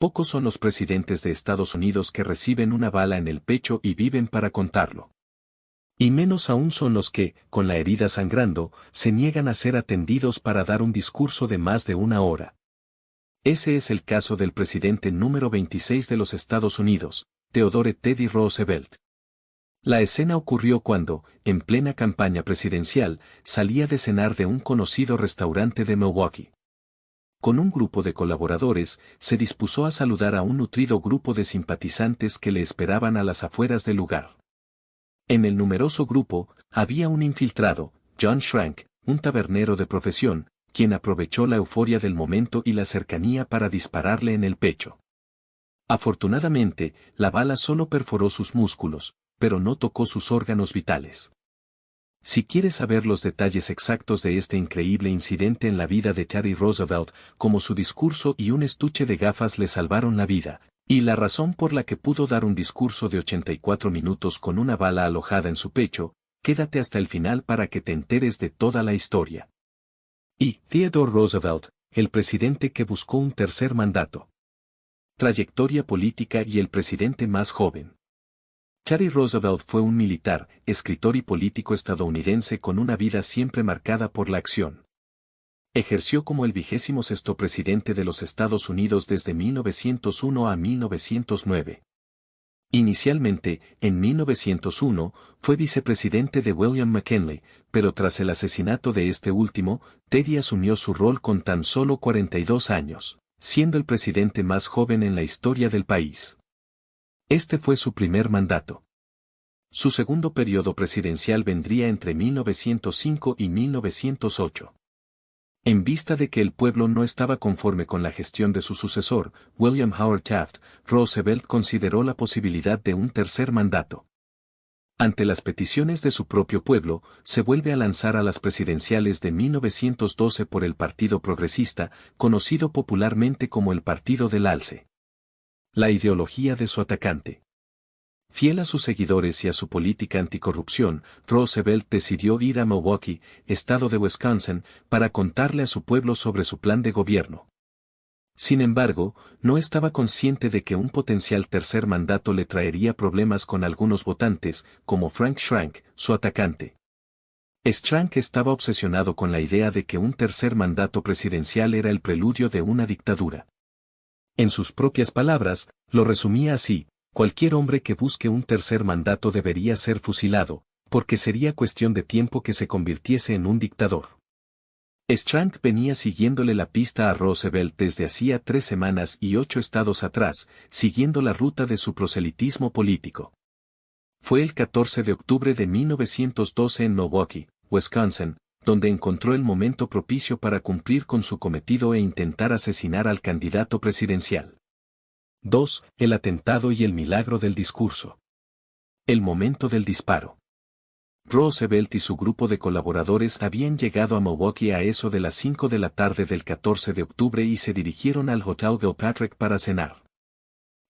Pocos son los presidentes de Estados Unidos que reciben una bala en el pecho y viven para contarlo. Y menos aún son los que, con la herida sangrando, se niegan a ser atendidos para dar un discurso de más de una hora. Ese es el caso del presidente número 26 de los Estados Unidos, Theodore Teddy Roosevelt. La escena ocurrió cuando, en plena campaña presidencial, salía de cenar de un conocido restaurante de Milwaukee. Con un grupo de colaboradores, se dispuso a saludar a un nutrido grupo de simpatizantes que le esperaban a las afueras del lugar. En el numeroso grupo, había un infiltrado, John Schrank, un tabernero de profesión, quien aprovechó la euforia del momento y la cercanía para dispararle en el pecho. Afortunadamente, la bala solo perforó sus músculos, pero no tocó sus órganos vitales. Si quieres saber los detalles exactos de este increíble incidente en la vida de Teddy Roosevelt, como su discurso y un estuche de gafas le salvaron la vida, y la razón por la que pudo dar un discurso de 84 minutos con una bala alojada en su pecho, quédate hasta el final para que te enteres de toda la historia. Y Theodore Roosevelt, el presidente que buscó un tercer mandato. Trayectoria política y el presidente más joven. Teddy Roosevelt fue un militar, escritor y político estadounidense con una vida siempre marcada por la acción. Ejerció como el 26º presidente de los Estados Unidos desde 1901 a 1909. Inicialmente, en 1901, fue vicepresidente de William McKinley, pero tras el asesinato de este último, Teddy asumió su rol con tan solo 42 años, siendo el presidente más joven en la historia del país. Este fue su primer mandato. Su segundo periodo presidencial vendría entre 1905 y 1908. En vista de que el pueblo no estaba conforme con la gestión de su sucesor, William Howard Taft, Roosevelt consideró la posibilidad de un tercer mandato. Ante las peticiones de su propio pueblo, se vuelve a lanzar a las presidenciales de 1912 por el Partido Progresista, conocido popularmente como el Partido del Alce. La ideología de su atacante. Fiel a sus seguidores y a su política anticorrupción, Roosevelt decidió ir a Milwaukee, estado de Wisconsin, para contarle a su pueblo sobre su plan de gobierno. Sin embargo, no estaba consciente de que un potencial tercer mandato le traería problemas con algunos votantes, como Frank Schrank, su atacante. Schrank estaba obsesionado con la idea de que un tercer mandato presidencial era el preludio de una dictadura. En sus propias palabras, lo resumía así: cualquier hombre que busque un tercer mandato debería ser fusilado, porque sería cuestión de tiempo que se convirtiese en un dictador. Schrank venía siguiéndole la pista a Roosevelt desde hacía 3 semanas y 8 estados atrás, siguiendo la ruta de su proselitismo político. Fue el 14 de octubre de 1912 en Milwaukee, Wisconsin, donde encontró el momento propicio para cumplir con su cometido e intentar asesinar al candidato presidencial. 2. El atentado y el milagro del discurso. El momento del disparo. Roosevelt y su grupo de colaboradores habían llegado a Milwaukee a eso de las 5 de la tarde del 14 de octubre y se dirigieron al Hotel Gilpatrick para cenar.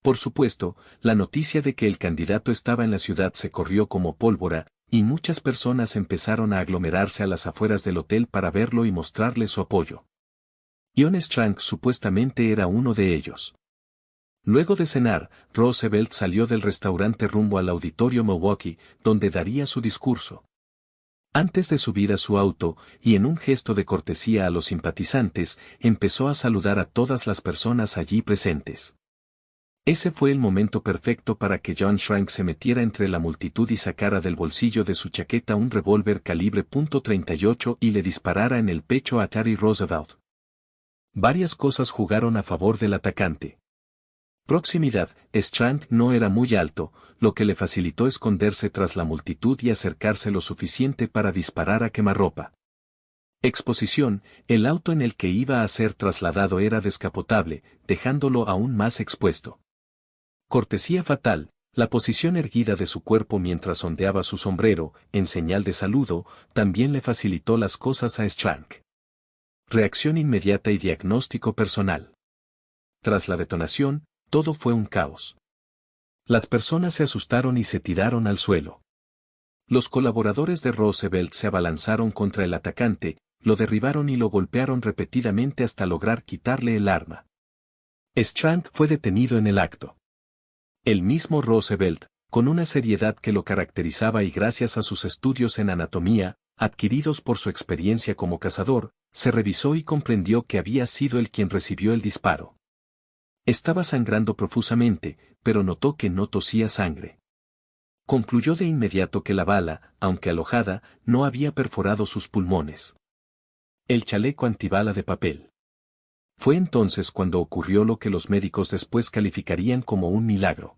Por supuesto, la noticia de que el candidato estaba en la ciudad se corrió como pólvora, y muchas personas empezaron a aglomerarse a las afueras del hotel para verlo y mostrarle su apoyo. John Schrank supuestamente era uno de ellos. Luego de cenar, Roosevelt salió del restaurante rumbo al Auditorio Milwaukee, donde daría su discurso. Antes de subir a su auto, y en un gesto de cortesía a los simpatizantes, empezó a saludar a todas las personas allí presentes. Ese fue el momento perfecto para que John Schrank se metiera entre la multitud y sacara del bolsillo de su chaqueta un revólver calibre .38 y le disparara en el pecho a Teddy Roosevelt. Varias cosas jugaron a favor del atacante. Proximidad: Schrank no era muy alto, lo que le facilitó esconderse tras la multitud y acercarse lo suficiente para disparar a quemarropa. Exposición: el auto en el que iba a ser trasladado era descapotable, dejándolo aún más expuesto. Cortesía fatal: la posición erguida de su cuerpo mientras ondeaba su sombrero, en señal de saludo, también le facilitó las cosas a Schrank. Reacción inmediata y diagnóstico personal. Tras la detonación, todo fue un caos. Las personas se asustaron y se tiraron al suelo. Los colaboradores de Roosevelt se abalanzaron contra el atacante, lo derribaron y lo golpearon repetidamente hasta lograr quitarle el arma. Strang fue detenido en el acto. El mismo Roosevelt, con una seriedad que lo caracterizaba y gracias a sus estudios en anatomía, adquiridos por su experiencia como cazador, se revisó y comprendió que había sido él quien recibió el disparo. Estaba sangrando profusamente, pero notó que no tosía sangre. Concluyó de inmediato que la bala, aunque alojada, no había perforado sus pulmones. El chaleco antibala de papel. Fue entonces cuando ocurrió lo que los médicos después calificarían como un milagro.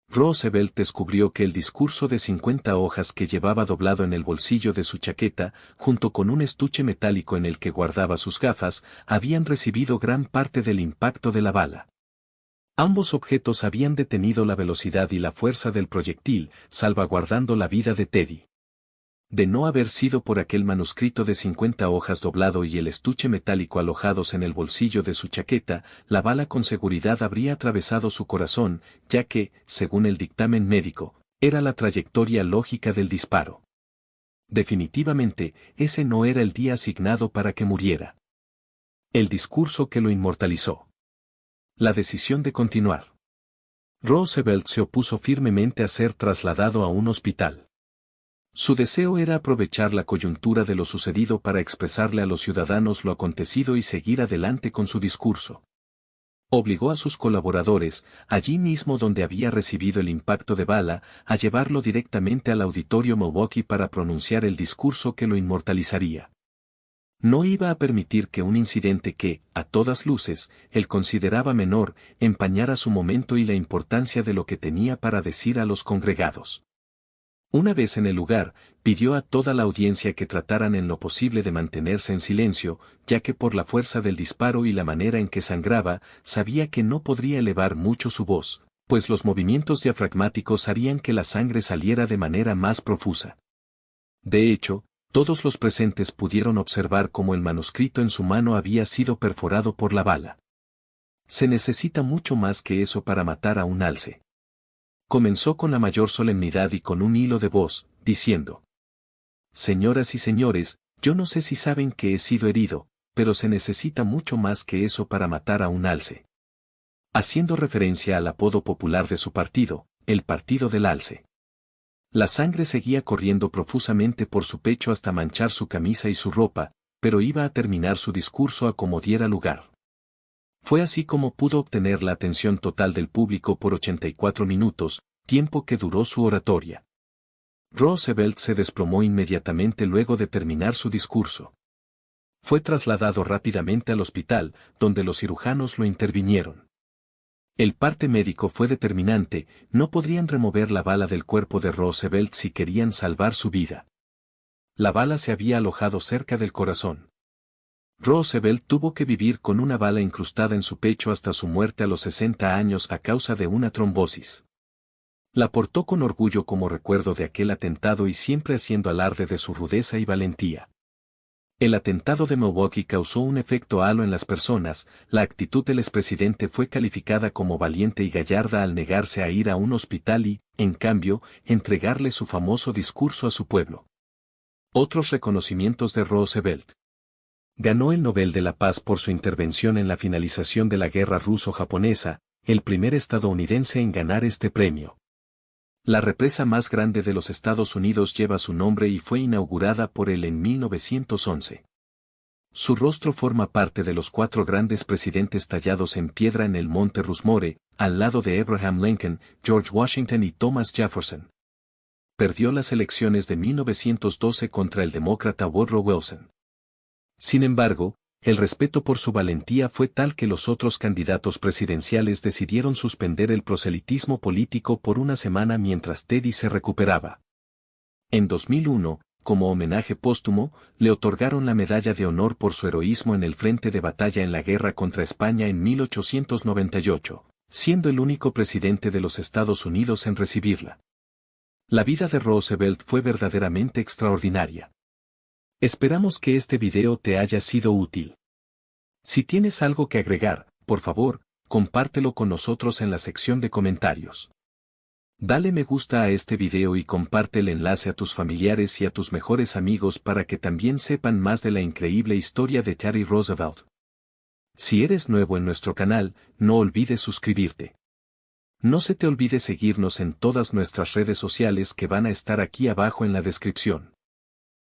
Roosevelt descubrió que el discurso de 50 hojas que llevaba doblado en el bolsillo de su chaqueta, junto con un estuche metálico en el que guardaba sus gafas, habían recibido gran parte del impacto de la bala. Ambos objetos habían detenido la velocidad y la fuerza del proyectil, salvaguardando la vida de Teddy. De no haber sido por aquel manuscrito de 50 hojas doblado y el estuche metálico alojados en el bolsillo de su chaqueta, la bala con seguridad habría atravesado su corazón, ya que, según el dictamen médico, era la trayectoria lógica del disparo. Definitivamente, ese no era el día asignado para que muriera. El discurso que lo inmortalizó. La decisión de continuar. Roosevelt se opuso firmemente a ser trasladado a un hospital. Su deseo era aprovechar la coyuntura de lo sucedido para expresarle a los ciudadanos lo acontecido y seguir adelante con su discurso. Obligó a sus colaboradores, allí mismo donde había recibido el impacto de bala, a llevarlo directamente al auditorio Milwaukee para pronunciar el discurso que lo inmortalizaría. No iba a permitir que un incidente que, a todas luces, él consideraba menor, empañara su momento y la importancia de lo que tenía para decir a los congregados. Una vez en el lugar, pidió a toda la audiencia que trataran en lo posible de mantenerse en silencio, ya que por la fuerza del disparo y la manera en que sangraba, sabía que no podría elevar mucho su voz, pues los movimientos diafragmáticos harían que la sangre saliera de manera más profusa. De hecho, todos los presentes pudieron observar cómo el manuscrito en su mano había sido perforado por la bala. Se necesita mucho más que eso para matar a un alce. Comenzó con la mayor solemnidad y con un hilo de voz, diciendo: Señoras y señores, yo no sé si saben que he sido herido, pero se necesita mucho más que eso para matar a un alce. Haciendo referencia al apodo popular de su partido, el Partido del Alce. La sangre seguía corriendo profusamente por su pecho hasta manchar su camisa y su ropa, pero iba a terminar su discurso a como diera lugar. Fue así como pudo obtener la atención total del público por 84 minutos, tiempo que duró su oratoria. Roosevelt se desplomó inmediatamente luego de terminar su discurso. Fue trasladado rápidamente al hospital, donde los cirujanos lo intervinieron. El parte médico fue determinante, no podrían remover la bala del cuerpo de Roosevelt si querían salvar su vida. La bala se había alojado cerca del corazón. Roosevelt tuvo que vivir con una bala incrustada en su pecho hasta su muerte a los 60 años a causa de una trombosis. La portó con orgullo como recuerdo de aquel atentado y siempre haciendo alarde de su rudeza y valentía. El atentado de Milwaukee causó un efecto halo en las personas, la actitud del expresidente fue calificada como valiente y gallarda al negarse a ir a un hospital y, en cambio, entregarle su famoso discurso a su pueblo. Otros reconocimientos de Roosevelt. Ganó el Nobel de la Paz por su intervención en la finalización de la guerra ruso-japonesa, el primer estadounidense en ganar este premio. La represa más grande de los Estados Unidos lleva su nombre y fue inaugurada por él en 1911. Su rostro forma parte de los 4 grandes presidentes tallados en piedra en el Monte Rushmore, al lado de Abraham Lincoln, George Washington y Thomas Jefferson. Perdió las elecciones de 1912 contra el demócrata Woodrow Wilson. Sin embargo, el respeto por su valentía fue tal que los otros candidatos presidenciales decidieron suspender el proselitismo político por una semana mientras Teddy se recuperaba. En 2001, como homenaje póstumo, le otorgaron la Medalla de Honor por su heroísmo en el frente de batalla en la guerra contra España en 1898, siendo el único presidente de los Estados Unidos en recibirla. La vida de Roosevelt fue verdaderamente extraordinaria. Esperamos que este video te haya sido útil. Si tienes algo que agregar, por favor, compártelo con nosotros en la sección de comentarios. Dale me gusta a este video y comparte el enlace a tus familiares y a tus mejores amigos para que también sepan más de la increíble historia de Teddy Roosevelt. Si eres nuevo en nuestro canal, no olvides suscribirte. No se te olvide seguirnos en todas nuestras redes sociales que van a estar aquí abajo en la descripción.